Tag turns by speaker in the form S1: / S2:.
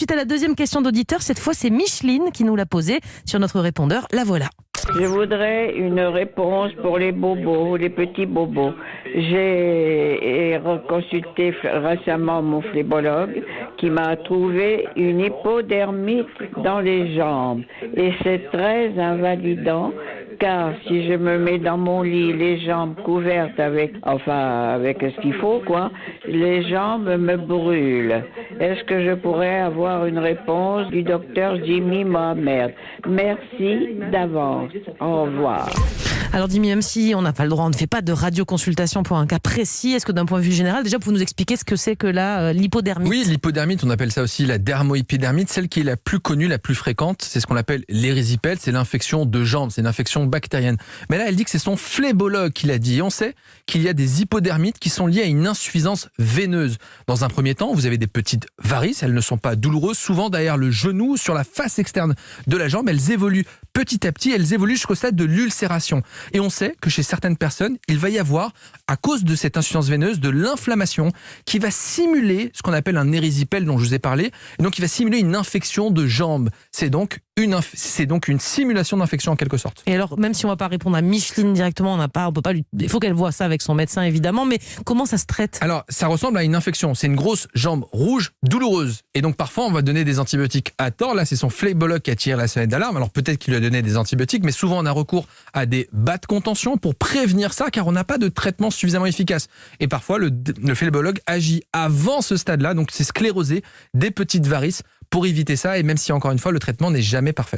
S1: Suite à la deuxième question d'auditeur, cette fois c'est Micheline qui nous l'a posée sur notre répondeur. La voilà.
S2: Je voudrais une réponse pour les bobos, les petits bobos. J'ai consulté récemment mon phlébologue qui m'a trouvé une hypodermite dans les jambes. Et c'est très invalidant car si je me mets dans mon lit les jambes couvertes avec ce qu'il faut, quoi, les jambes me brûlent. Est-ce que je pourrais avoir une réponse du docteur Jimmy Mohamed? Merci d'avance. Au revoir.
S1: Alors Jimmy, même si on n'a pas le droit, on ne fait pas de radioconsultation pour un cas précis, est-ce que d'un point de vue général, déjà pour nous expliquer ce que c'est que l'hypodermite?
S3: Oui, l'hypodermite, on appelle ça aussi la dermohypodermite, celle qui est la plus connue, la plus fréquente, c'est ce qu'on appelle l'érysipèle, c'est l'infection de jambes, c'est une infection bactérienne. Mais là, elle dit que c'est son phlébologue qui l'a dit. Et on sait qu'il y a des hypodermites qui sont liées à une insuffisance veineuse. Dans un premier temps, vous avez des petites varices, elles ne sont pas douloureuses, souvent derrière le genou, sur la face externe de la jambe, elles évoluent petit à petit, elles évoluent jusqu'au stade de l'ulcération. Et on sait que chez certaines personnes, il va y avoir, à cause de cette insuffisance veineuse, de l'inflammation qui va simuler ce qu'on appelle un érysipèle dont je vous ai parlé, et donc qui va simuler une infection de jambe. C'est donc une simulation d'infection en quelque sorte.
S1: Et alors, même si on ne va pas répondre à Micheline directement, on peut pas il faut qu'elle voit ça avec son médecin évidemment, mais comment ça se traite?
S3: Alors, ça ressemble à une infection. C'est une grosse jambe rouge, douloureuse. Et donc, parfois, on va donner des antibiotiques à tort. Là, c'est son phlébologue qui a tiré la sonnette d'alarme. Alors, peut-être qu'il lui a donné des antibiotiques, mais souvent, on a recours à des bas de contention pour prévenir ça, car on n'a pas de traitement suffisamment efficace. Et parfois, le phlébologue agit avant ce stade-là, donc c'est sclérosé, des petites varices, pour éviter ça. Et même si, encore une fois, le traitement n'est jamais parfait.